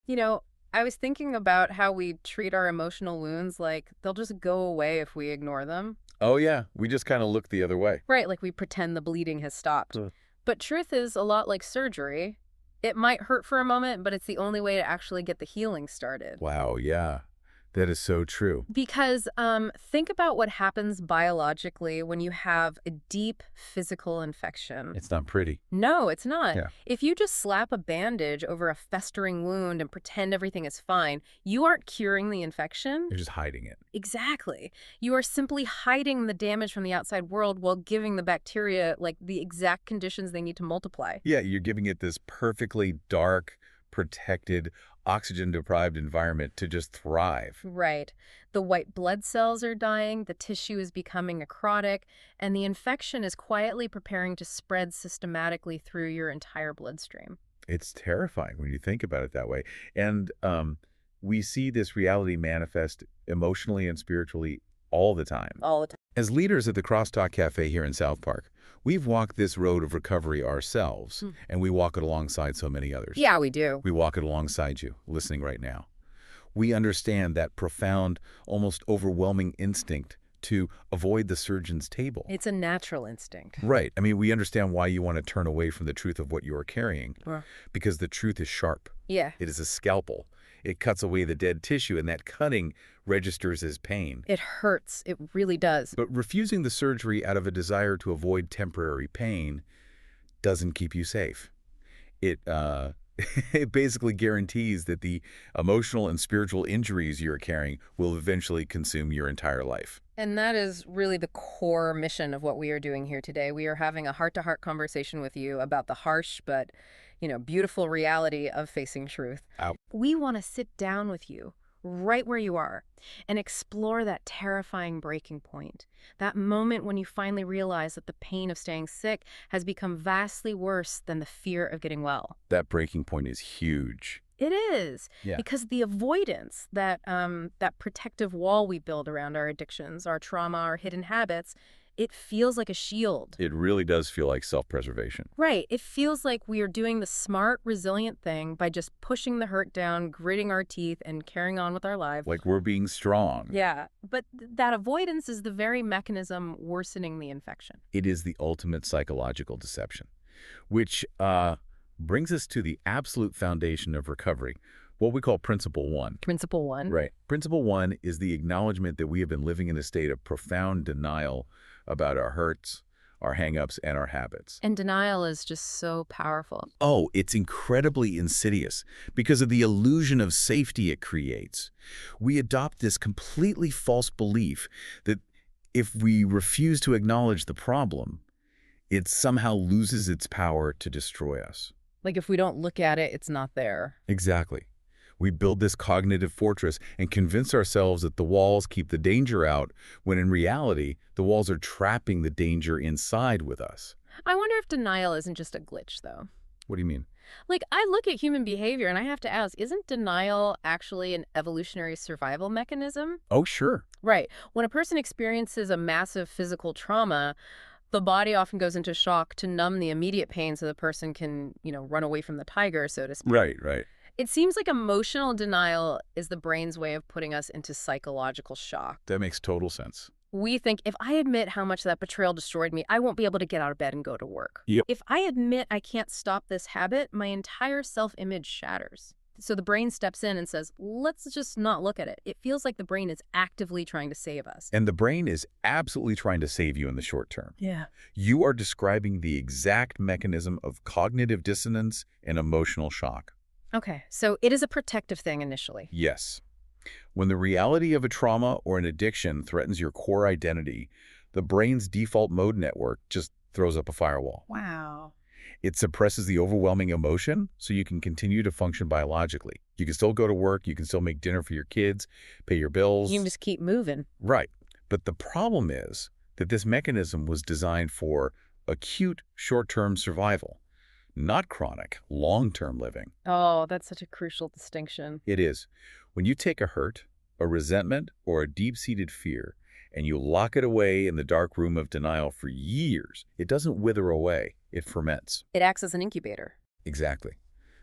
You know, I was thinking about how we treat our emotional wounds like they'll just go away if we ignore them. Oh, yeah. We just kind of look the other way. Right, like we pretend the bleeding has stopped. But truth is a lot like surgery. It might hurt for a moment, but it's the only way to actually get the healing started. Wow, yeah. That is so true. Because think about what happens biologically when you have a deep physical infection. It's not pretty. No, it's not. Yeah. If you just slap a bandage over a festering wound and pretend everything is fine, you aren't curing the infection. You're just hiding it. Exactly. You are simply hiding the damage from the outside world while giving the bacteria like the exact conditions they need to multiply. Yeah, you're giving it this perfectly dark, protected, oxygen-deprived environment to just thrive. Right. The white blood cells are dying, the tissue is becoming necrotic, and the infection is quietly preparing to spread systematically through your entire bloodstream. It's terrifying when you think about it that way. And we see this reality manifest emotionally and spiritually all the time. All the time. As leaders at the Crosstalk Cafe here in South Park, we've walked this road of recovery ourselves, and we walk it alongside so many others. Yeah, we do. We walk it alongside you, listening right now. We understand that profound, almost overwhelming instinct to avoid the surgeon's table. It's a natural instinct. Right. I mean, we understand why you want to turn away from the truth of what you are carrying, because the truth is sharp. Yeah. It is a scalpel. It cuts away the dead tissue, and that cutting registers as pain. It hurts. It really does. But refusing the surgery out of a desire to avoid temporary pain doesn't keep you safe. It it basically guarantees that the emotional and spiritual injuries you're carrying will eventually consume your entire life. And that is really the core mission of what we are doing here today. We are having a heart-to-heart conversation with you about the harsh but, beautiful reality of facing truth. Ow. We want to sit down with you right where you are and explore that terrifying breaking point, that moment when you finally realize that the pain of staying sick has become vastly worse than the fear of getting well. That breaking point is huge. It is, Yeah. because the avoidance, that protective wall we build around our addictions, our trauma, our hidden habits, it feels like a shield. It really does feel like self-preservation. Right. It feels like we are doing the smart, resilient thing by just pushing the hurt down, gritting our teeth, and carrying on with our lives. Like we're being strong. Yeah, but that avoidance is the very mechanism worsening the infection. It is the ultimate psychological deception, which brings us to the absolute foundation of recovery, what we call Principle 1. Principle 1. Right. Principle 1 is the acknowledgement that we have been living in a state of profound denial about our hurts, our hang-ups, and our habits. And denial is just so powerful. Oh, it's incredibly insidious because of the illusion of safety it creates. We adopt this completely false belief that if we refuse to acknowledge the problem, it somehow loses its power to destroy us. Like if we don't look at it, it's not there. Exactly. We build this cognitive fortress and convince ourselves that the walls keep the danger out, when in reality, the walls are trapping the danger inside with us. I wonder if denial isn't just a glitch, though. What do you mean? Like, I look at human behavior and I have to ask, isn't denial actually an evolutionary survival mechanism? Oh, sure. Right. When a person experiences a massive physical trauma, the body often goes into shock to numb the immediate pain so the person can, run away from the tiger, so to speak. Right. It seems like emotional denial is the brain's way of putting us into psychological shock. That makes total sense. We think, if I admit how much that betrayal destroyed me, I won't be able to get out of bed and go to work. Yep. If I admit I can't stop this habit, my entire self-image shatters. So the brain steps in and says, let's just not look at it. It feels like the brain is actively trying to save us. And the brain is absolutely trying to save you in the short term. Yeah. You are describing the exact mechanism of cognitive dissonance and emotional shock. Okay, so it is a protective thing initially. Yes. When the reality of a trauma or an addiction threatens your core identity, the brain's default mode network just throws up a firewall. Wow. It suppresses the overwhelming emotion so you can continue to function biologically. You can still go to work, you can still make dinner for your kids, pay your bills. You can just keep moving. Right. But the problem is that this mechanism was designed for acute short-term survival, not chronic, long-term living. Oh, that's such a crucial distinction. It is. When you take a hurt, a resentment, or a deep-seated fear, and you lock it away in the dark room of denial for years, it doesn't wither away, it ferments. It acts as an incubator. Exactly.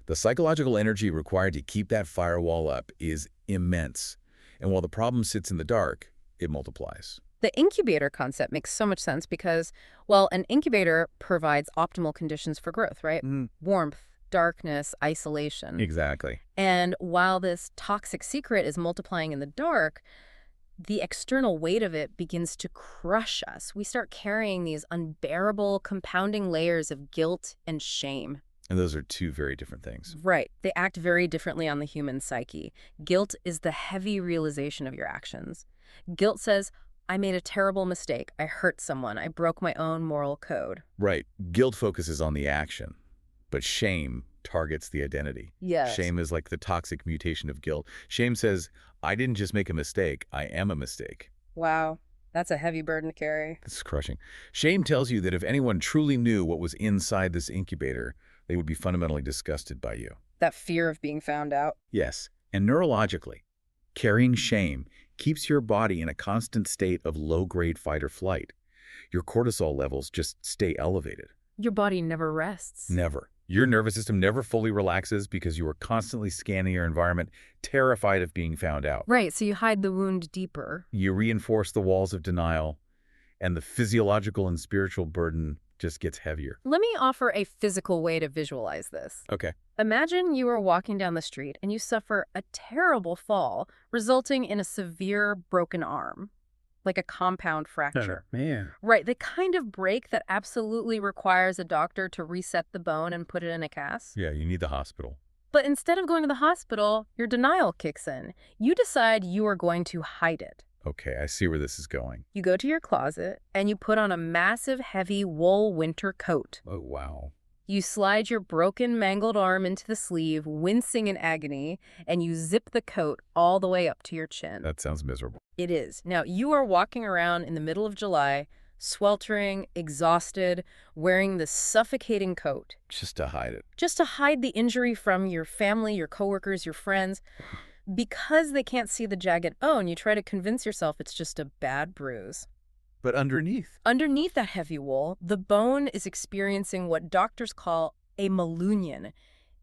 The psychological energy required to keep that firewall up is immense. And while the problem sits in the dark, it multiplies. The incubator concept makes so much sense because, well, an incubator provides optimal conditions for growth, right? Warmth, darkness, isolation. Exactly. And while this toxic secret is multiplying in the dark, the external weight of it begins to crush us. We start carrying these unbearable, compounding layers of guilt and shame. And those are two very different things. Right. They act very differently on the human psyche. Guilt is the heavy realization of your actions. Guilt says, I made a terrible mistake. I hurt someone. I broke my own moral code. Right. Guilt focuses on the action, but shame targets the identity. Yes. Shame is like the toxic mutation of guilt. Shame says, I didn't just make a mistake, I am a mistake. Wow. That's a heavy burden to carry. This is crushing. Shame tells you that if anyone truly knew what was inside this incubator, they would be fundamentally disgusted by you. That fear of being found out. Yes. And neurologically, carrying shame keeps your body in a constant state of low-grade fight or flight. Your cortisol levels just stay elevated. Your body never rests. Never. Your nervous system never fully relaxes because you are constantly scanning your environment, terrified of being found out. Right, so you hide the wound deeper. You reinforce the walls of denial, and the physiological and spiritual burden just gets heavier. Let me offer a physical way to visualize this. Okay. Imagine you are walking down the street and you suffer a terrible fall, resulting in a severe broken arm, like a compound fracture. Man. Right, the kind of break that absolutely requires a doctor to reset the bone and put it in a cast. Yeah, you need the hospital. But instead of going to the hospital, your denial kicks in. You decide you are going to hide it. Okay, I see where this is going. You go to your closet and you put on a massive, heavy wool winter coat. Oh, wow. You slide your broken, mangled arm into the sleeve, wincing in agony, and you zip the coat all the way up to your chin. That sounds miserable. It is. Now, you are walking around in the middle of July, sweltering, exhausted, wearing this suffocating coat. Just to hide it. Just to hide the injury from your family, your coworkers, your friends. Because they can't see the jagged bone, you try to convince yourself it's just a bad bruise. But underneath? Underneath that heavy wool, the bone is experiencing what doctors call a malunion.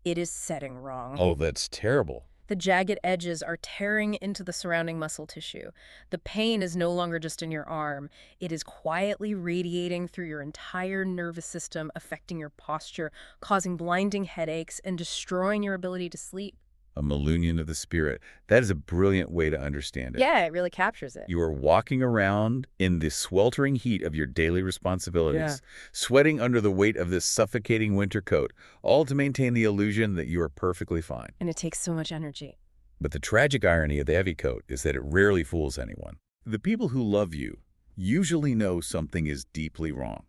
It is setting wrong. Oh, that's terrible. The jagged edges are tearing into the surrounding muscle tissue. The pain is no longer just in your arm. It is quietly radiating through your entire nervous system, affecting your posture, causing blinding headaches, and destroying your ability to sleep. A malunion of the spirit. That is a brilliant way to understand it. Yeah, it really captures it. You are walking around in the sweltering heat of your daily responsibilities, sweating under the weight of this suffocating winter coat, all to maintain the illusion that you are perfectly fine. And it takes so much energy. But the tragic irony of the heavy coat is that it rarely fools anyone. The people who love you usually know something is deeply wrong.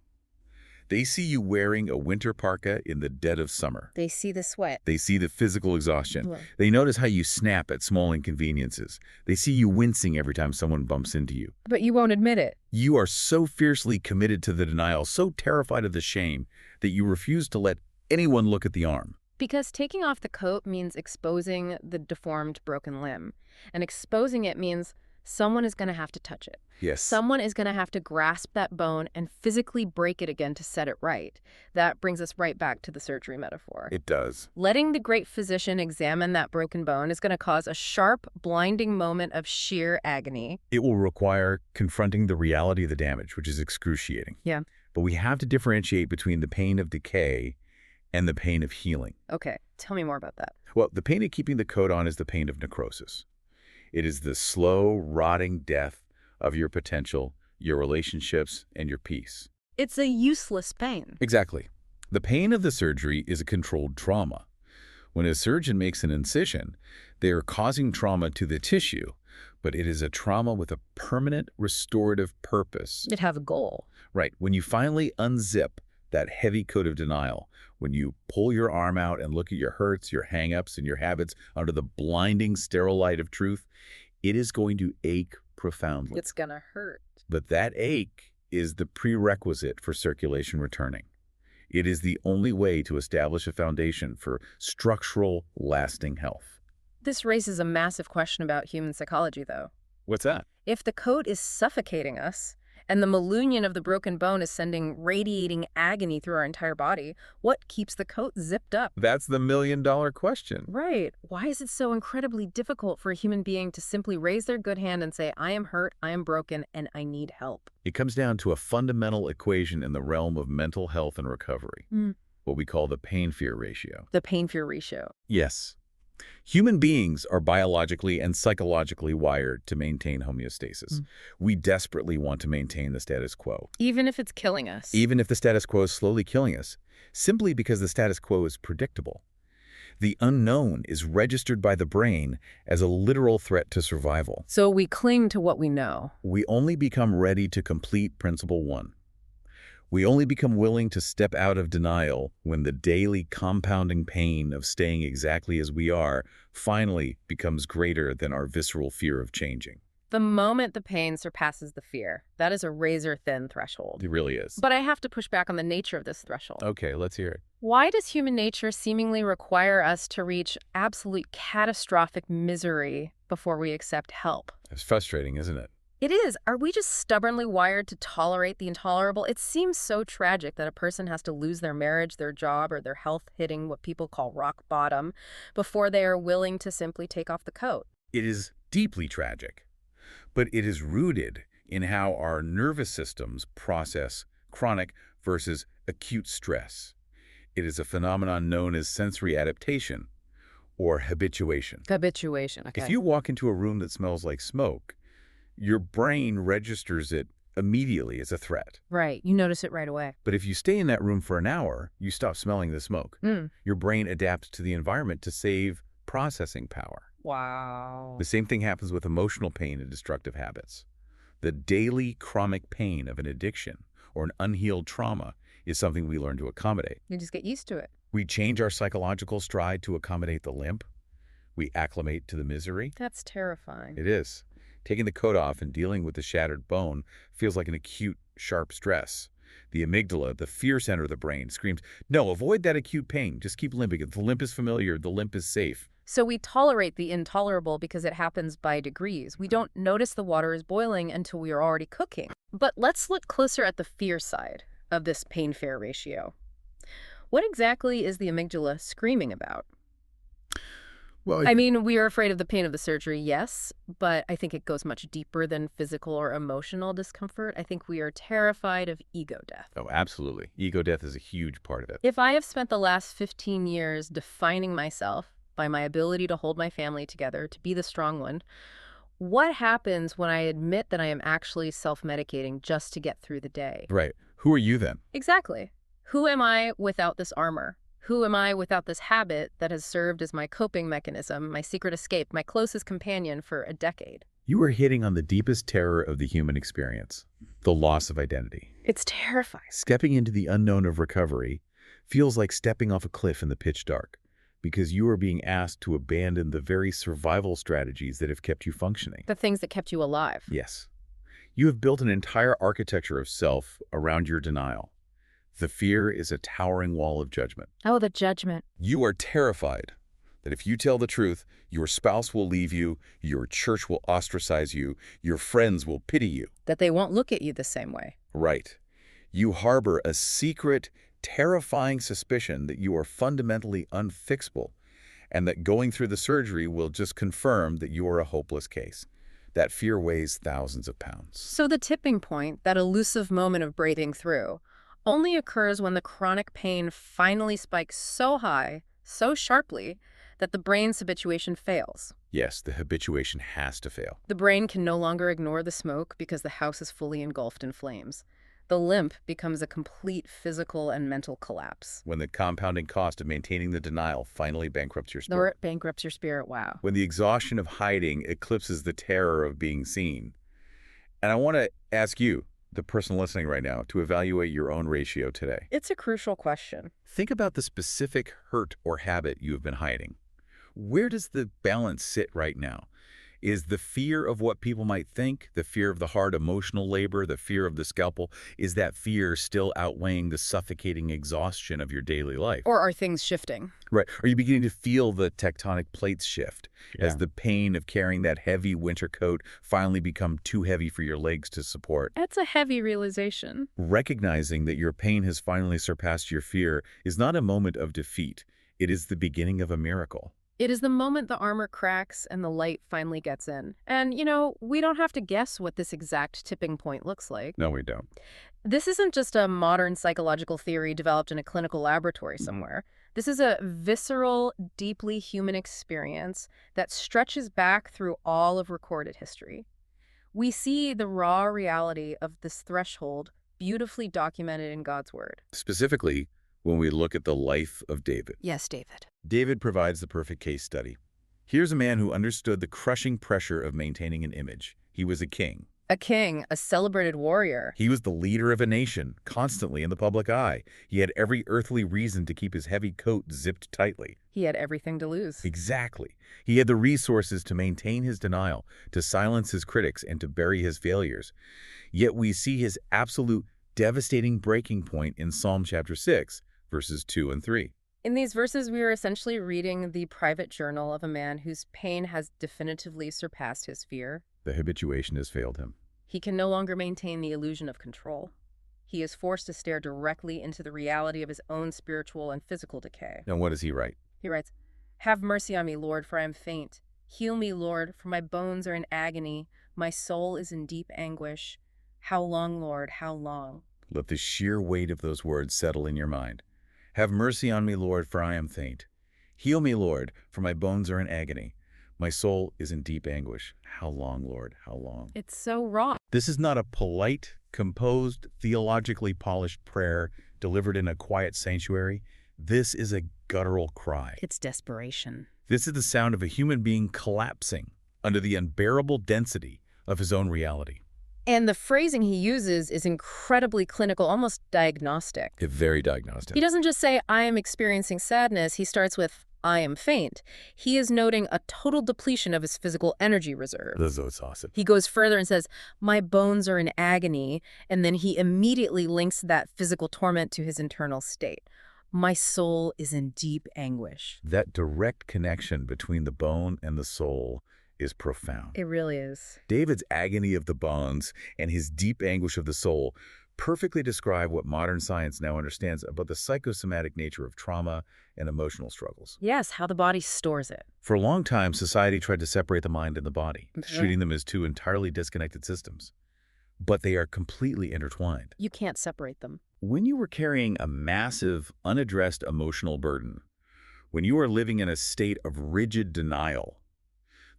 They see you wearing a winter parka in the dead of summer. They see the sweat. They see the physical exhaustion. Yeah. They notice how you snap at small inconveniences. They see you wincing every time someone bumps into you. But you won't admit it. You are so fiercely committed to the denial, so terrified of the shame, that you refuse to let anyone look at the arm. Because taking off the coat means exposing the deformed, broken limb. And exposing it means someone is going to have to touch it. Yes. Someone is going to have to grasp that bone and physically break it again to set it right. That brings us right back to the surgery metaphor. It does. Letting the great physician examine that broken bone is going to cause a sharp, blinding moment of sheer agony. It will require confronting the reality of the damage, which is excruciating. Yeah. But we have to differentiate between the pain of decay and the pain of healing. Okay, tell me more about that. Well, the pain of keeping the coat on is the pain of necrosis. It is the slow, rotting death of your potential, your relationships, and your peace. It's a useless pain. Exactly. The pain of the surgery is a controlled trauma. When a surgeon makes an incision, they are causing trauma to the tissue, but it is a trauma with a permanent restorative purpose. It has a goal. Right. When you finally unzip that heavy coat of denial, when you pull your arm out and look at your hurts, your hang-ups, and your habits under the blinding sterile light of truth, it is going to ache profoundly. It's gonna hurt. But that ache is the prerequisite for circulation returning. It is the only way to establish a foundation for structural, lasting health. This raises a massive question about human psychology, though. What's that? If the coat is suffocating us, And the malunion of the broken bone is sending radiating agony through our entire body. What keeps the coat zipped up? That's the million-dollar question. Right. Why is it so incredibly difficult for a human being to simply raise their good hand and say, I am hurt, I am broken, and I need help? It comes down to a fundamental equation in the realm of mental health and recovery, what we call the pain-fear ratio. The pain-fear ratio. Yes. Human beings are biologically and psychologically wired to maintain homeostasis. We desperately want to maintain the status quo. Even if it's killing us. Even if the status quo is slowly killing us, simply because the status quo is predictable. The unknown is registered by the brain as a literal threat to survival. So we cling to what we know. We only become ready to complete Principle 1. We only become willing to step out of denial when the daily compounding pain of staying exactly as we are finally becomes greater than our visceral fear of changing. The moment the pain surpasses the fear, that is a razor-thin threshold. It really is. But I have to push back on the nature of this threshold. Okay, let's hear it. Why does human nature seemingly require us to reach absolute catastrophic misery before we accept help? It's frustrating, isn't it? It is. Are we just stubbornly wired to tolerate the intolerable? It seems so tragic that a person has to lose their marriage, their job, or their health hitting what people call rock bottom before they are willing to simply take off the coat. It is deeply tragic, but it is rooted in how our nervous systems process chronic versus acute stress. It is a phenomenon known as sensory adaptation or habituation. Habituation, okay. If you walk into a room that smells like smoke, your brain registers it immediately as a threat. Right, you notice it right away. But if you stay in that room for an hour, you stop smelling the smoke. Your brain adapts to the environment to save processing power. Wow. The same thing happens with emotional pain and destructive habits. The daily chronic pain of an addiction or an unhealed trauma is something we learn to accommodate. You just get used to it. We change our psychological stride to accommodate the limp. We acclimate to the misery. That's terrifying. It is. Taking the coat off and dealing with the shattered bone feels like an acute, sharp stress. The amygdala, the fear center of the brain, screams, no, avoid that acute pain. Just keep limping. The limp is familiar. The limp is safe. So we tolerate the intolerable because it happens by degrees. We don't notice the water is boiling until we are already cooking. But let's look closer at the fear side of this pain-fear ratio. What exactly is the amygdala screaming about? Well, I mean, we are afraid of the pain of the surgery, yes, but I think it goes much deeper than physical or emotional discomfort. I think we are terrified of ego death. Oh, absolutely. Ego death is a huge part of it. If I have spent the last 15 years defining myself by my ability to hold my family together, to be the strong one, what happens when I admit that I am actually self-medicating just to get through the day? Right. Who are you then? Exactly. Who am I without this armor? Who am I without this habit that has served as my coping mechanism, my secret escape, my closest companion for a decade? You are hitting on the deepest terror of the human experience, the loss of identity. It's terrifying. Stepping into the unknown of recovery feels like stepping off a cliff in the pitch dark, because you are being asked to abandon the very survival strategies that have kept you functioning. The things that kept you alive. Yes. You have built an entire architecture of self around your denial. The fear is a towering wall of judgment. Oh, the judgment. You are terrified that if you tell the truth, your spouse will leave you, your church will ostracize you, your friends will pity you. That they won't look at you the same way. Right. You harbor a secret, terrifying suspicion that you are fundamentally unfixable and that going through the surgery will just confirm that you are a hopeless case. That fear weighs thousands of pounds. So the tipping point, that elusive moment of breathing through, only occurs when the chronic pain finally spikes so high, so sharply, that the brain's habituation fails. Yes, the habituation has to fail. The brain can no longer ignore the smoke because the house is fully engulfed in flames. The limp becomes a complete physical and mental collapse. When the compounding cost of maintaining the denial finally bankrupts your spirit. Or it bankrupts your spirit, wow. When the exhaustion of hiding eclipses the terror of being seen. And I want to ask you, the person listening right now, to evaluate your own ratio today. It's a crucial question. Think about the specific hurt or habit you have been hiding. Where does the balance sit right now? Is the fear of what people might think, the fear of the hard emotional labor, the fear of the scalpel, is that fear still outweighing the suffocating exhaustion of your daily life? Or are things shifting? Right. Are you beginning to feel the tectonic plates shift as the pain of carrying that heavy winter coat finally become too heavy for your legs to support? That's a heavy realization. Recognizing that your pain has finally surpassed your fear is not a moment of defeat. It is the beginning of a miracle. It is the moment the armor cracks and the light finally gets in. And, we don't have to guess what this exact tipping point looks like. No, we don't. This isn't just a modern psychological theory developed in a clinical laboratory somewhere. This is a visceral, deeply human experience that stretches back through all of recorded history. We see the raw reality of this threshold beautifully documented in God's Word. Specifically, when we look at the life of David. Yes, David. David provides the perfect case study. Here's a man who understood the crushing pressure of maintaining an image. He was a king. A king, a celebrated warrior. He was the leader of a nation, constantly in the public eye. He had every earthly reason to keep his heavy coat zipped tightly. He had everything to lose. Exactly. He had the resources to maintain his denial, to silence his critics, and to bury his failures. Yet we see his absolute devastating breaking point in Psalm chapter 6, verses 2 and 3. In these verses, we are essentially reading the private journal of a man whose pain has definitively surpassed his fear. The habituation has failed him. He can no longer maintain the illusion of control. He is forced to stare directly into the reality of his own spiritual and physical decay. Now, what does he write? He writes, "Have mercy on me, Lord, for I am faint. Heal me, Lord, for my bones are in agony. My soul is in deep anguish. How long, Lord, how long?" Let the sheer weight of those words settle in your mind. Have mercy on me, Lord, for I am faint. Heal me, Lord, for my bones are in agony. My soul is in deep anguish. How long, Lord, how long? It's so raw. This is not a polite, composed, theologically polished prayer delivered in a quiet sanctuary. This is a guttural cry. It's desperation. This is the sound of a human being collapsing under the unbearable density of his own reality. And the phrasing he uses is incredibly clinical, almost diagnostic. Very diagnostic. He doesn't just say, "I am experiencing sadness." He starts with, "I am faint." He is noting a total depletion of his physical energy reserve. That's awesome. He goes further and says, "My bones are in agony," and then he immediately links that physical torment to his internal state. "My soul is in deep anguish." That direct connection between the bone and the soul is profound. It really is. David's agony of the bones and his deep anguish of the soul perfectly describe what modern science now understands about the psychosomatic nature of trauma and emotional struggles. Yes, how the body stores it. For a long time, society tried to separate the mind and the body, treating them as two entirely disconnected systems. But they are completely intertwined. You can't separate them. When you are carrying a massive, unaddressed emotional burden, when you are living in a state of rigid denial,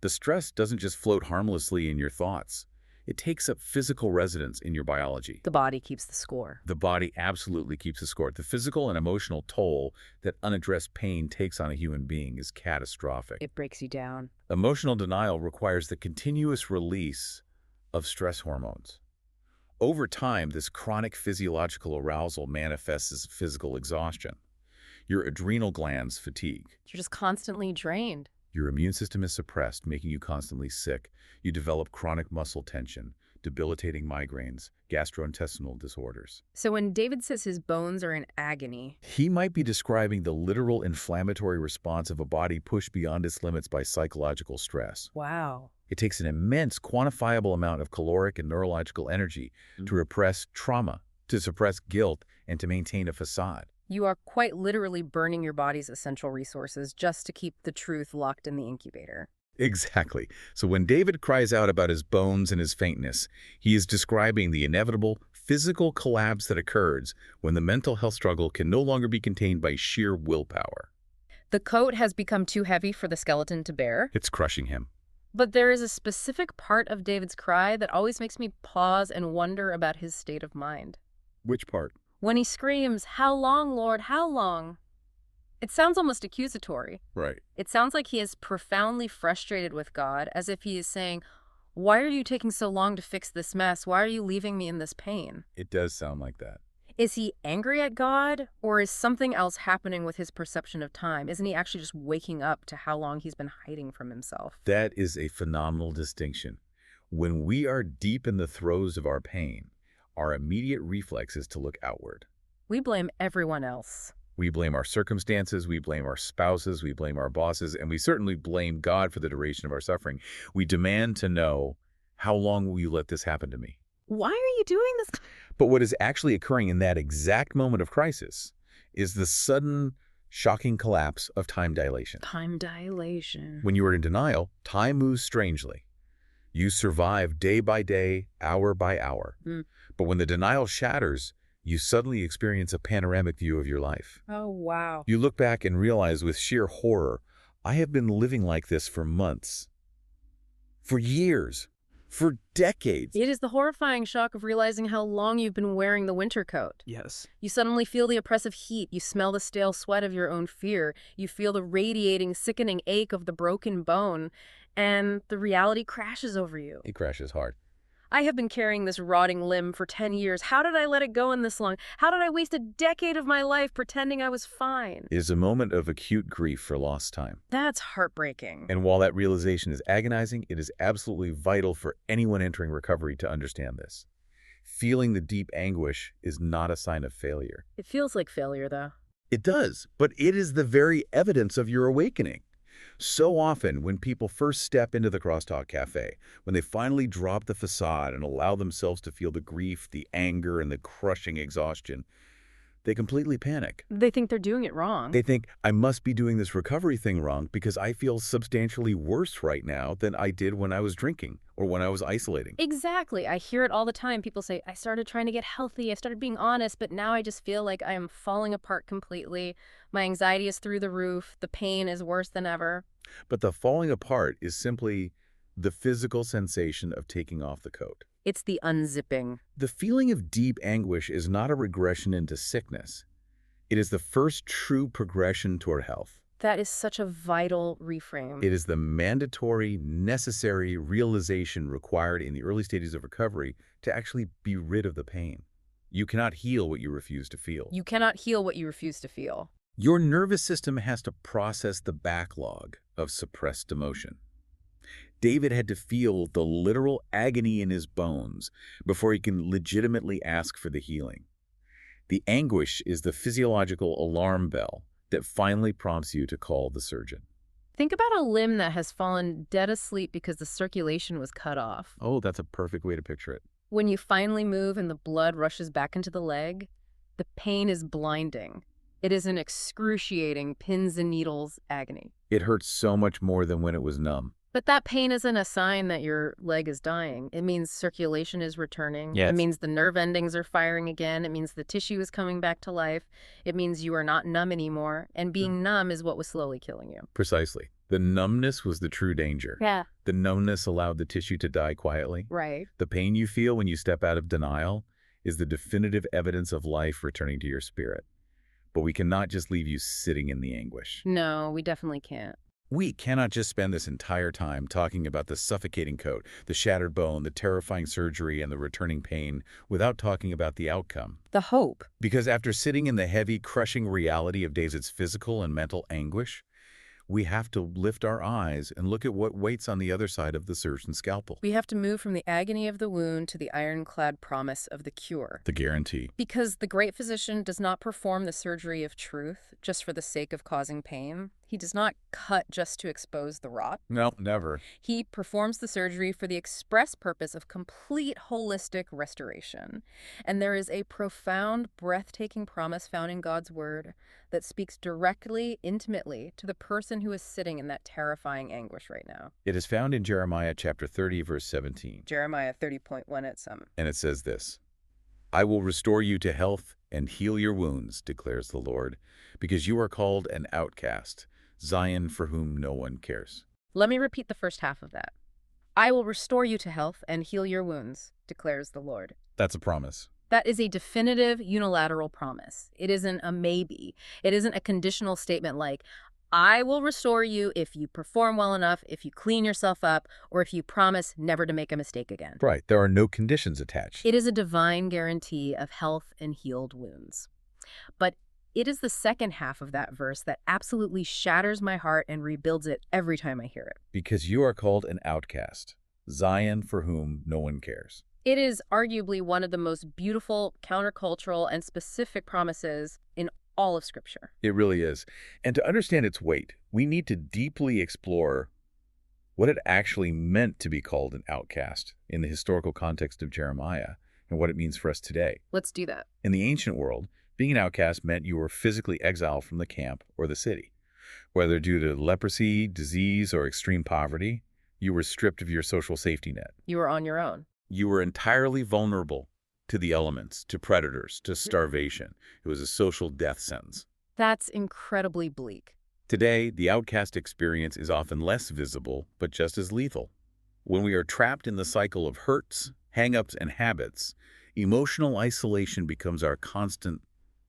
the stress doesn't just float harmlessly in your thoughts. It takes up physical residence in your biology. The body keeps the score. The body absolutely keeps the score. The physical and emotional toll that unaddressed pain takes on a human being is catastrophic. It breaks you down. Emotional denial requires the continuous release of stress hormones. Over time, this chronic physiological arousal manifests as physical exhaustion. Your adrenal glands fatigue. You're just constantly drained. Your immune system is suppressed, making you constantly sick. You develop chronic muscle tension, debilitating migraines, gastrointestinal disorders. So when David says his bones are in agony, he might be describing the literal inflammatory response of a body pushed beyond its limits by psychological stress. wow. It takes an immense, quantifiable amount of caloric and neurological energy to repress trauma, to suppress guilt, and to maintain a facade. You are quite literally burning your body's essential resources just to keep the truth locked in the incubator. Exactly. So when David cries out about his bones and his faintness, he is describing the inevitable physical collapse that occurs when the mental health struggle can no longer be contained by sheer willpower. The coat has become too heavy for the skeleton to bear. It's crushing him. But there is a specific part of David's cry that always makes me pause and wonder about his state of mind. Which part? When he screams, "How long, Lord, how long?" It sounds almost accusatory. Right. It sounds like he is profoundly frustrated with God, as if he is saying, "Why are you taking so long to fix this mess? Why are you leaving me in this pain?" It does sound like that. Is he angry at God, or is something else happening with his perception of time? Isn't he actually just waking up to how long he's been hiding from himself? That is a phenomenal distinction. When we are deep in the throes of our pain, our immediate reflex is to look outward. We blame everyone else. We blame our circumstances, we blame our spouses, we blame our bosses, and we certainly blame God for the duration of our suffering. We demand to know, how long will you let this happen to me? Why are you doing this? But what is actually occurring in that exact moment of crisis is the sudden, shocking collapse of time dilation. Time dilation. When you are in denial, time moves strangely. You survive day by day, hour by hour. But when the denial shatters, you suddenly experience a panoramic view of your life. Oh, wow. You look back and realize with sheer horror, I have been living like this for months, for years, for decades. It is the horrifying shock of realizing how long you've been wearing the winter coat. Yes. You suddenly feel the oppressive heat. You smell the stale sweat of your own fear. You feel the radiating, sickening ache of the broken bone. And the reality crashes over you. It crashes hard. I have been carrying this rotting limb for 10 years. How did I let it go in this long? How did I waste a decade of my life pretending I was fine? It is a moment of acute grief for lost time. That's heartbreaking. And while that realization is agonizing, it is absolutely vital for anyone entering recovery to understand this. Feeling the deep anguish is not a sign of failure. It feels like failure, though. It does, but it is the very evidence of your awakening. So often, when people first step into the Crosstalk Cafe, when they finally drop the facade and allow themselves to feel the grief, the anger, and the crushing exhaustion, they completely panic. They think they're doing it wrong. They think, I must be doing this recovery thing wrong because I feel substantially worse right now than I did when I was drinking or when I was isolating. Exactly. I hear it all the time. People say, I started trying to get healthy. I started being honest, but now I just feel like I am falling apart completely. My anxiety is through the roof. The pain is worse than ever. But the falling apart is simply the physical sensation of taking off the coat. It's the unzipping. The feeling of deep anguish is not a regression into sickness. It is the first true progression toward health. That is such a vital reframe. It is the mandatory, necessary realization required in the early stages of recovery to actually be rid of the pain. You cannot heal what you refuse to feel. You cannot heal what you refuse to feel. Your nervous system has to process the backlog of suppressed emotion. David had to feel the literal agony in his bones before he can legitimately ask for the healing. The anguish is the physiological alarm bell that finally prompts you to call the surgeon. Think about a limb that has fallen dead asleep because the circulation was cut off. Oh, that's a perfect way to picture it. When you finally move and the blood rushes back into the leg, the pain is blinding. It is an excruciating pins and needles agony. It hurts so much more than when it was numb. But that pain isn't a sign that your leg is dying. It means circulation is returning. Yes. It means the nerve endings are firing again. It means the tissue is coming back to life. It means you are not numb anymore. And being numb is what was slowly killing you. Precisely. The numbness was the true danger. Yeah. The numbness allowed the tissue to die quietly. Right. The pain you feel when you step out of denial is the definitive evidence of life returning to your spirit. But we cannot just leave you sitting in the anguish. No, we definitely can't. We cannot just spend this entire time talking about the suffocating coat, the shattered bone, the terrifying surgery, and the returning pain without talking about the outcome. The hope. Because after sitting in the heavy, crushing reality of David's physical and mental anguish, we have to lift our eyes and look at what waits on the other side of the surgeon's scalpel. We have to move from the agony of the wound to the ironclad promise of the cure. The guarantee. Because the great physician does not perform the surgery of truth just for the sake of causing pain. He does not cut just to expose the rot. No, never. He performs the surgery for the express purpose of complete holistic restoration. And there is a profound, breathtaking promise found in God's word that speaks directly, intimately to the person who is sitting in that terrifying anguish right now. It is found in Jeremiah chapter 30, verse 17. Jeremiah 30.1 at some. And it says this, I will restore you to health and heal your wounds, declares the Lord, because you are called an outcast, Zion for whom no one cares. Let me repeat the first half of that. I will restore you to health and heal your wounds, declares the Lord. That's a promise. That is a definitive unilateral promise. It isn't a maybe. It isn't a conditional statement like, I will restore you if you perform well enough, if you clean yourself up, or if you promise never to make a mistake again. Right. There are no conditions attached. It is a divine guarantee of health and healed wounds. But it is the second half of that verse that absolutely shatters my heart and rebuilds it every time I hear it. Because you are called an outcast, Zion for whom no one cares. It is arguably one of the most beautiful, countercultural, and specific promises in all of Scripture. It really is. And to understand its weight, we need to deeply explore what it actually meant to be called an outcast in the historical context of Jeremiah and what it means for us today. Let's do that. In the ancient world, being an outcast meant you were physically exiled from the camp or the city. Whether due to leprosy, disease, or extreme poverty, you were stripped of your social safety net. You are on your own. You were entirely vulnerable to the elements, to predators, to starvation. It was a social death sentence. That's incredibly bleak. Today, the outcast experience is often less visible, but just as lethal. When we are trapped in the cycle of hurts, hang-ups, and habits, emotional isolation becomes our constant,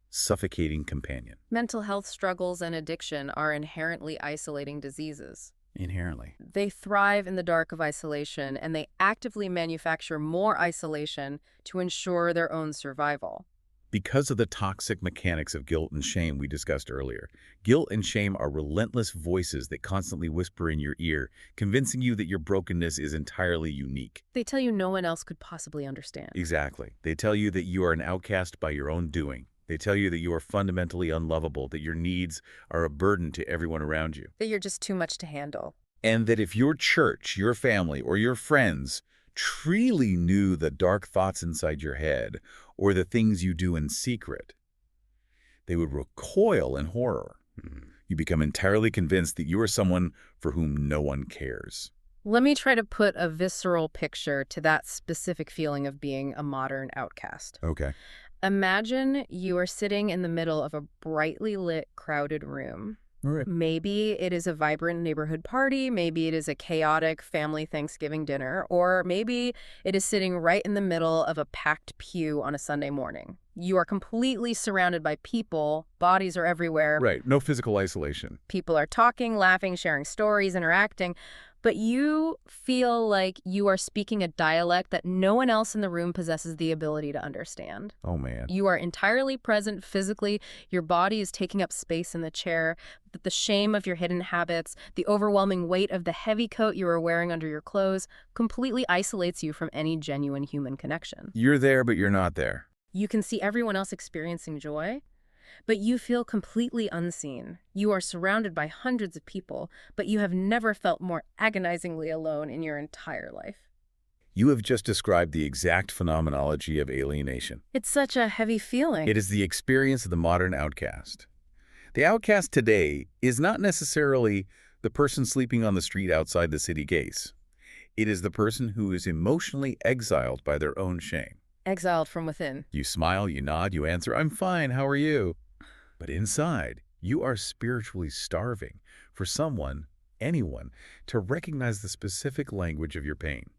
suffocating companion. Mental health struggles and addiction are inherently isolating diseases. Inherently. They thrive in the dark of isolation, and they actively manufacture more isolation to ensure their own survival. Because of the toxic mechanics of guilt and shame we discussed earlier, guilt and shame are relentless voices that constantly whisper in your ear, convincing you that your brokenness is entirely unique. They tell you no one else could possibly understand. Exactly. They tell you that you are an outcast by your own doing. They tell you that you are fundamentally unlovable, that your needs are a burden to everyone around you. That you're just too much to handle. And that if your church, your family, or your friends truly knew the dark thoughts inside your head or the things you do in secret, they would recoil in horror. You become entirely convinced that you are someone for whom no one cares. Let me try to put a visceral picture to that specific feeling of being a modern outcast. Okay. Imagine you are sitting in the middle of a brightly lit, crowded room. Right. Maybe it is a vibrant neighborhood party, maybe it is a chaotic family Thanksgiving dinner, or maybe it is sitting right in the middle of a packed pew on a Sunday morning. You are completely surrounded by people, bodies are everywhere. Right. No physical isolation. People are talking, laughing, sharing stories, interacting, but you feel like you are speaking a dialect that no one else in the room possesses the ability to understand. Oh, man. You are entirely present physically. Your body is taking up space in the chair. But the shame of your hidden habits, the overwhelming weight of the heavy coat you are wearing under your clothes completely isolates you from any genuine human connection. You're there, but you're not there. You can see everyone else experiencing joy, but you feel completely unseen. You are surrounded by hundreds of people, but you have never felt more agonizingly alone in your entire life. You have just described the exact phenomenology of alienation. It's such a heavy feeling. It is the experience of the modern outcast. The outcast today is not necessarily the person sleeping on the street outside the city gates. It is the person who is emotionally exiled by their own shame. Exiled from within. You smile, you nod, you answer, "I'm fine, how are you?" But inside, you are spiritually starving for someone, anyone, to recognize the specific language of your pain.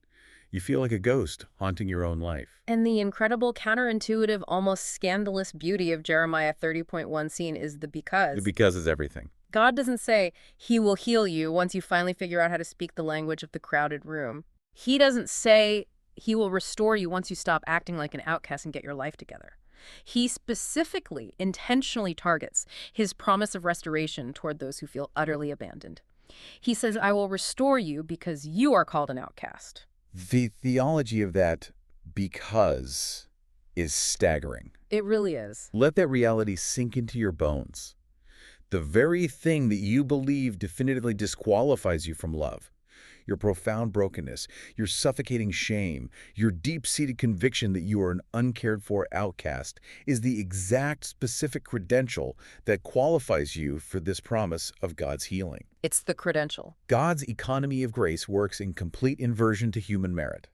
You feel like a ghost haunting your own life. And the incredible, counterintuitive, almost scandalous beauty of Jeremiah 30.1 scene is the because. The because is everything. God doesn't say he will heal you once you finally figure out how to speak the language of the crowded room. He doesn't say he will restore you once you stop acting like an outcast and get your life together. He specifically, intentionally targets his promise of restoration toward those who feel utterly abandoned. He says, I will restore you because you are called an outcast. The theology of that because is staggering. It really is. Let that reality sink into your bones. The very thing that you believe definitively disqualifies you from love, your profound brokenness, your suffocating shame, your deep-seated conviction that you are an uncared-for outcast, is the exact specific credential that qualifies you for this promise of God's healing. It's the credential. God's economy of grace works in complete inversion to human merit.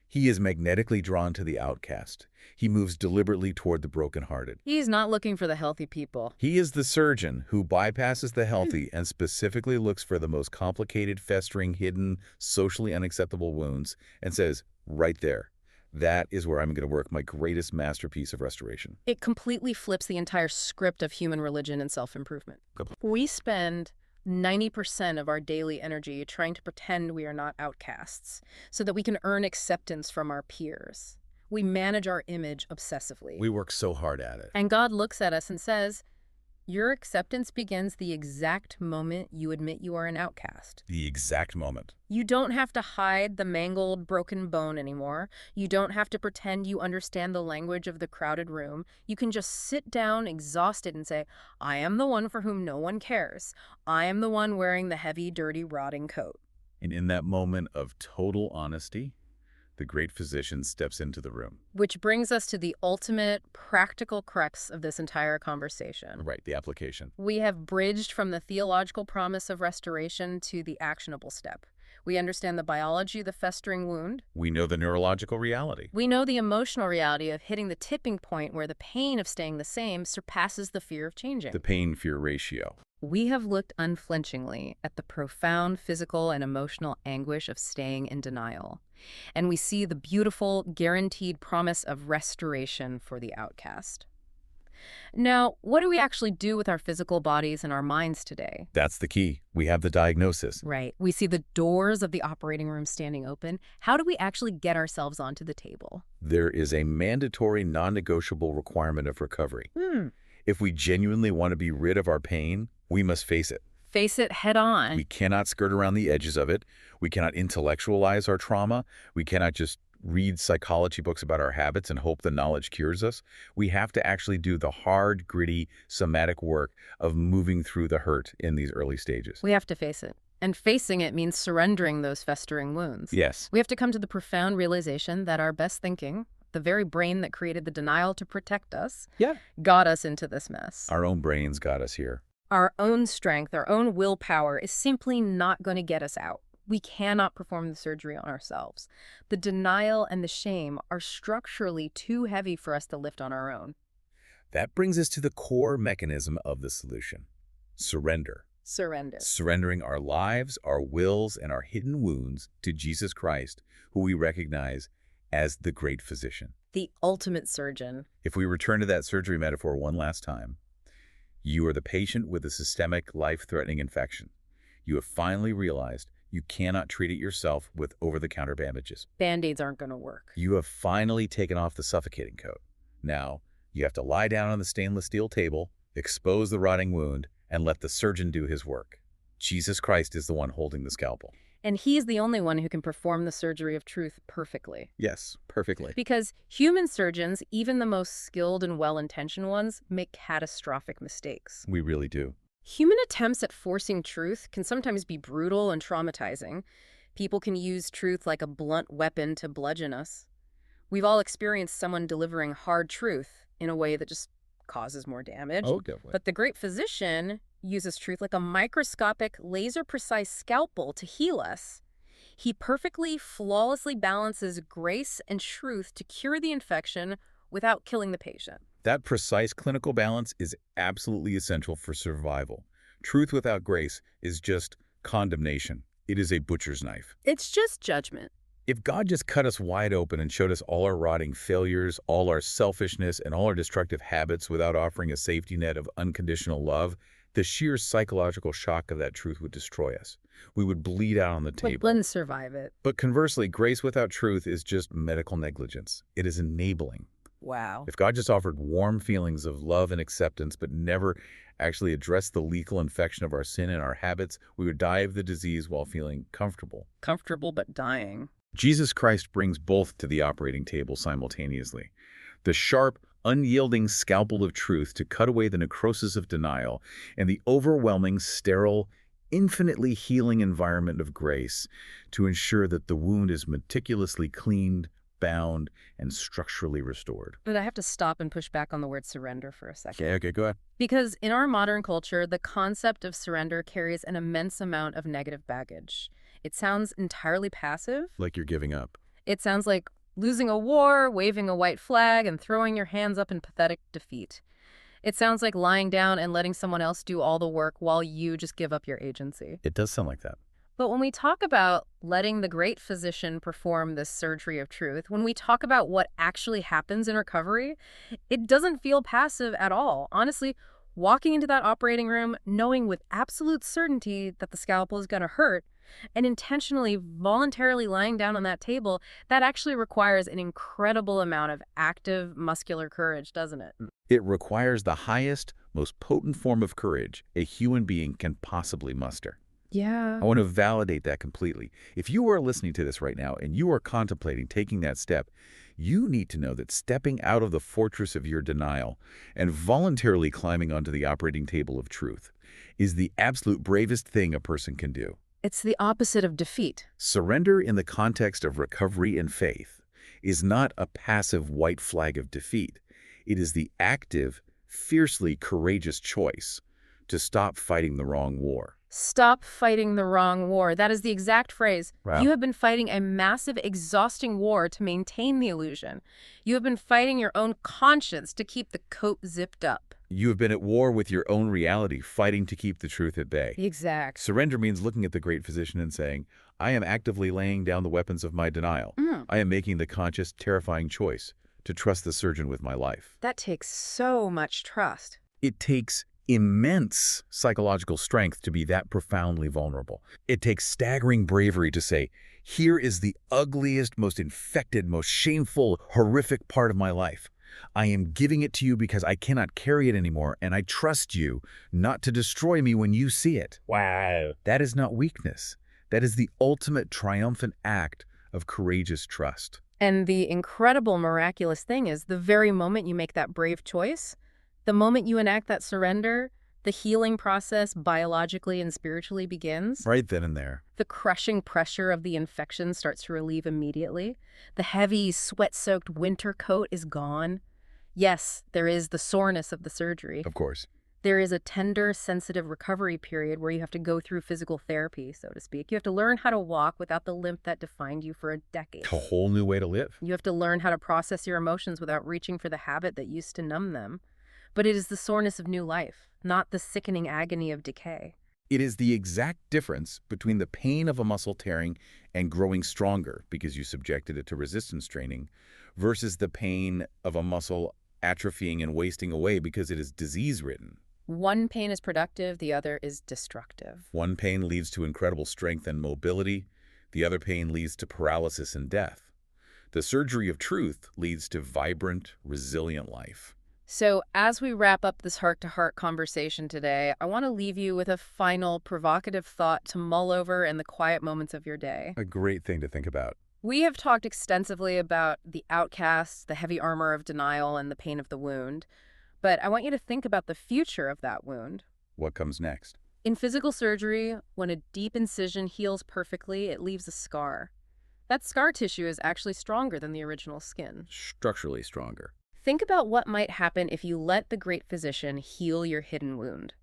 He is magnetically drawn to the outcast. He moves deliberately toward the brokenhearted. He's not looking for the healthy people. He is the surgeon who bypasses the healthy and specifically looks for the most complicated, festering, hidden, socially unacceptable wounds and says, right there, that is where I'm going to work my greatest masterpiece of restoration. It completely flips the entire script of human religion and self-improvement. We spend 90% of our daily energy trying to pretend we are not outcasts so that we can earn acceptance from our peers. We manage our image obsessively. We work so hard at it. And God looks at us and says, your acceptance begins the exact moment you admit you are an outcast. The exact moment. You don't have to hide the mangled, broken bone anymore. You don't have to pretend you understand the language of the crowded room. You can just sit down exhausted and say, I am the one for whom no one cares. I am the one wearing the heavy, dirty, rotting coat. And in that moment of total honesty, the great physician steps into the room. Which brings us to the ultimate practical crux of this entire conversation. Right, the application. We have bridged from the theological promise of restoration to the actionable step. We understand the biology of the festering wound. We know the neurological reality. We know the emotional reality of hitting the tipping point where the pain of staying the same surpasses the fear of changing. The pain-fear ratio. We have looked unflinchingly at the profound physical and emotional anguish of staying in denial. And we see the beautiful, guaranteed promise of restoration for the outcast. Now, what do we actually do with our physical bodies and our minds today? That's the key. We have the diagnosis. Right. We see the doors of the operating room standing open. How do we actually get ourselves onto the table? There is a mandatory, non-negotiable requirement of recovery. If we genuinely want to be rid of our pain, we must face it. Face it head on. We cannot skirt around the edges of it. We cannot intellectualize our trauma. We cannot just read psychology books about our habits and hope the knowledge cures us. We have to actually do the hard, gritty, somatic work of moving through the hurt in these early stages. We have to face it. And facing it means surrendering those festering wounds. Yes. We have to come to the profound realization that our best thinking, the very brain that created the denial to protect us, got us into this mess. Our own brains got us here. Our own strength, our own willpower is simply not going to get us out. We cannot perform the surgery on ourselves. The denial and the shame are structurally too heavy for us to lift on our own. That brings us to the core mechanism of the solution. Surrender. Surrender. Surrendering our lives, our wills, and our hidden wounds to Jesus Christ, who we recognize as the great physician. The ultimate surgeon. If we return to that surgery metaphor one last time, you are the patient with a systemic, life-threatening infection. You have finally realized you cannot treat it yourself with over-the-counter bandages. Band-Aids aren't going to work. You have finally taken off the suffocating coat. Now, you have to lie down on the stainless steel table, expose the rotting wound, and let the surgeon do his work. Jesus Christ is the one holding the scalpel. And he's the only one who can perform the surgery of truth perfectly. Yes, perfectly. Because human surgeons, even the most skilled and well-intentioned ones, make catastrophic mistakes. We really do. Human attempts at forcing truth can sometimes be brutal and traumatizing. People can use truth like a blunt weapon to bludgeon us. We've all experienced someone delivering hard truth in a way that just causes more damage. Oh, definitely. But the great physician uses truth like a microscopic, laser-precise scalpel to heal us. He perfectly, flawlessly balances grace and truth to cure the infection without killing the patient. That precise clinical balance is absolutely essential for survival. Truth without grace is just condemnation. It is a butcher's knife. It's just judgment. If God just cut us wide open and showed us all our rotting failures, all our selfishness, and all our destructive habits without offering a safety net of unconditional love, the sheer psychological shock of that truth would destroy us. We would bleed out on the table. We wouldn't survive it. But conversely, grace without truth is just medical negligence. It is enabling. Wow. If God just offered warm feelings of love and acceptance, but never actually addressed the lethal infection of our sin and our habits, we would die of the disease while feeling comfortable. Comfortable but dying. Jesus Christ brings both to the operating table simultaneously. The sharp, unyielding scalpel of truth to cut away the necrosis of denial, and the overwhelming, sterile, infinitely healing environment of grace to ensure that the wound is meticulously cleaned, bound, and structurally restored. But I have to stop and push back on the word surrender for a second. Okay, go ahead. Because in our modern culture, the concept of surrender carries an immense amount of negative baggage. It sounds entirely passive. Like you're giving up. It sounds like losing a war, waving a white flag, and throwing your hands up in pathetic defeat. It sounds like lying down and letting someone else do all the work while you just give up your agency. It does sound like that. But when we talk about letting the great physician perform this surgery of truth, when we talk about what actually happens in recovery, it doesn't feel passive at all. Honestly, Walking into that operating room, knowing with absolute certainty that the scalpel is going to hurt, and intentionally, voluntarily lying down on that table, that actually requires an incredible amount of active muscular courage, doesn't it? It requires the highest, most potent form of courage a human being can possibly muster. Yeah. I want to validate that completely. If you are listening to this right now and you are contemplating taking that step, you need to know that stepping out of the fortress of your denial and voluntarily climbing onto the operating table of truth is the absolute bravest thing a person can do. It's the opposite of defeat. Surrender in the context of recovery and faith is not a passive white flag of defeat. It is the active, fiercely courageous choice to stop fighting the wrong war. Stop fighting the wrong war. That is the exact phrase. Wow. You have been fighting a massive, exhausting war to maintain the illusion. You have been fighting your own conscience to keep the coat zipped up. You have been at war with your own reality, fighting to keep the truth at bay. Exact. Surrender means looking at the great physician and saying, I am actively laying down the weapons of my denial. I am making the conscious, terrifying choice to trust the surgeon with my life. That takes so much trust. It takes immense psychological strength to be that profoundly vulnerable. It takes staggering bravery to say, here is the ugliest, most infected, most shameful, horrific part of my life. I am giving it to you because I cannot carry it anymore, and I trust you not to destroy me when you see it. Wow. That is not weakness. That is the ultimate triumphant act of courageous trust. And the incredible, miraculous thing is the very moment you make that brave choice, the moment you enact that surrender, the healing process biologically and spiritually begins. Right then and there. The crushing pressure of the infection starts to relieve immediately. The heavy, sweat-soaked winter coat is gone. Yes, there is the soreness of the surgery. Of course. There is a tender, sensitive recovery period where you have to go through physical therapy, so to speak. You have to learn how to walk without the limp that defined you for a decade. A whole new way to live. You have to learn how to process your emotions without reaching for the habit that used to numb them. But it is the soreness of new life, not the sickening agony of decay. It is the exact difference between the pain of a muscle tearing and growing stronger because you subjected it to resistance training versus the pain of a muscle atrophying and wasting away because it is disease-ridden. One pain is productive, the other is destructive. One pain leads to incredible strength and mobility. The other pain leads to paralysis and death. The surgery of truth leads to vibrant, resilient life. So as we wrap up this heart-to-heart conversation today, I want to leave you with a final provocative thought to mull over in the quiet moments of your day. A great thing to think about. We have talked extensively about the outcasts, the heavy armor of denial, and the pain of the wound. But I want you to think about the future of that wound. What comes next? In physical surgery, when a deep incision heals perfectly, it leaves a scar. That scar tissue is actually stronger than the original skin. Structurally stronger. Think about what might happen if you let the great physician heal your hidden wound.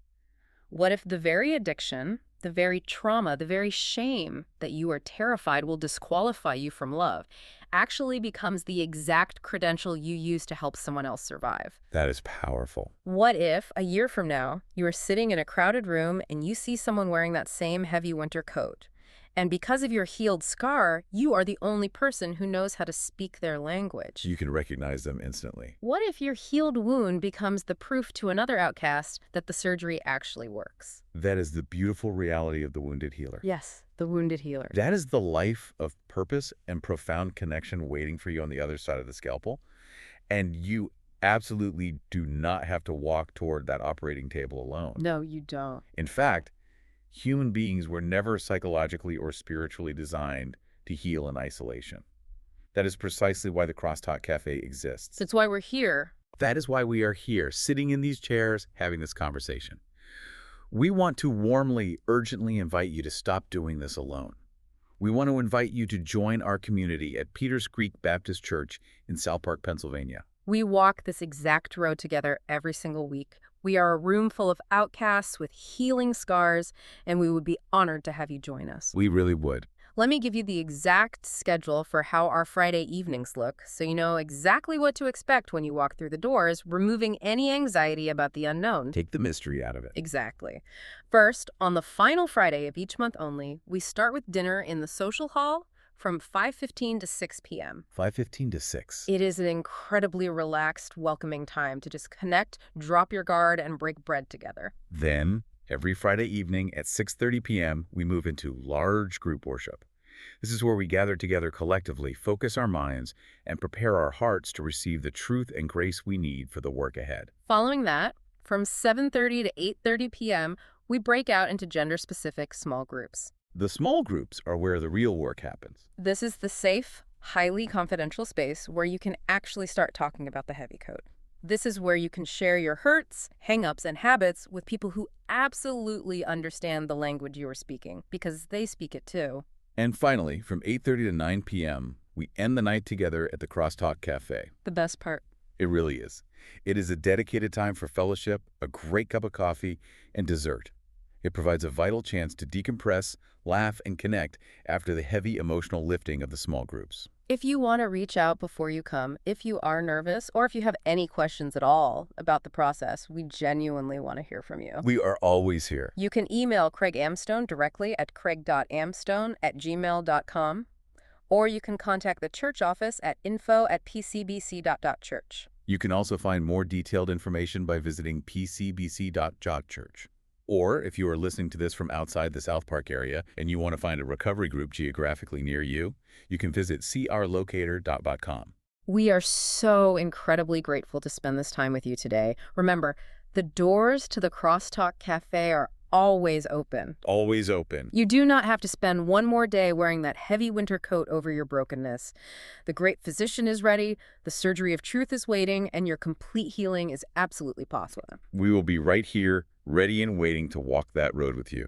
What if the very addiction, the very trauma, the very shame that you are terrified will disqualify you from love actually becomes the exact credential you use to help someone else survive? That is powerful. What if, a year from now, you are sitting in a crowded room and you see someone wearing that same heavy winter coat? And because of your healed scar, you are the only person who knows how to speak their language. You can recognize them instantly. What if your healed wound becomes the proof to another outcast that the surgery actually works? That is the beautiful reality of the wounded healer. Yes, the wounded healer. That is the life of purpose and profound connection waiting for you on the other side of the scalpel. And you absolutely do not have to walk toward that operating table alone. No, you don't. In fact, human beings were never psychologically or spiritually designed to heal in isolation. That is precisely why the Crosstalk Cafe exists. That's why we're here. That is why we are here, sitting in these chairs, having this conversation. We want to warmly, urgently invite you to stop doing this alone. We want to invite you to join our community at Peters Creek Baptist Church in South Park, Pennsylvania. We walk this exact road together every single week. We are a room full of outcasts with healing scars, and we would be honored to have you join us. We really would. Let me give you the exact schedule for how our Friday evenings look, so you know exactly what to expect when you walk through the doors, removing any anxiety about the unknown. Take the mystery out of it. Exactly. First, on the final Friday of each month only, we start with dinner in the social hall, from 5:15 to 6 p.m. 5:15 to 6. It is an incredibly relaxed, welcoming time to just connect, drop your guard, and break bread together. Then, every Friday evening at 6:30 p.m., we move into large group worship. This is where we gather together collectively, focus our minds, and prepare our hearts to receive the truth and grace we need for the work ahead. Following that, from 7:30 to 8:30 p.m., we break out into gender-specific small groups. The small groups are where the real work happens. This is the safe, highly confidential space where you can actually start talking about the heavy code. This is where you can share your hurts, hang-ups, and habits with people who absolutely understand the language you are speaking, because they speak it too. And finally, from 8:30 to 9 p.m., we end the night together at the Crosstalk Cafe. The best part. It really is. It is a dedicated time for fellowship, a great cup of coffee, and dessert. It provides a vital chance to decompress, laugh, and connect after the heavy emotional lifting of the small groups. If you want to reach out before you come, if you are nervous, or if you have any questions at all about the process, we genuinely want to hear from you. We are always here. You can email Craig Amstone directly at craig.amstone@gmail.com, or you can contact the church office at info@pcbc.church. You can also find more detailed information by visiting pcbc.church. Or if you are listening to this from outside the South Park area and you want to find a recovery group geographically near you, you can visit crlocator.com. We are so incredibly grateful to spend this time with you today. Remember, the doors to the Crosstalk Cafe are always open. Always open. You do not have to spend one more day wearing that heavy winter coat over your brokenness. The great physician is ready, the surgery of truth is waiting, and your complete healing is absolutely possible. We will be right here, ready and waiting to walk that road with you.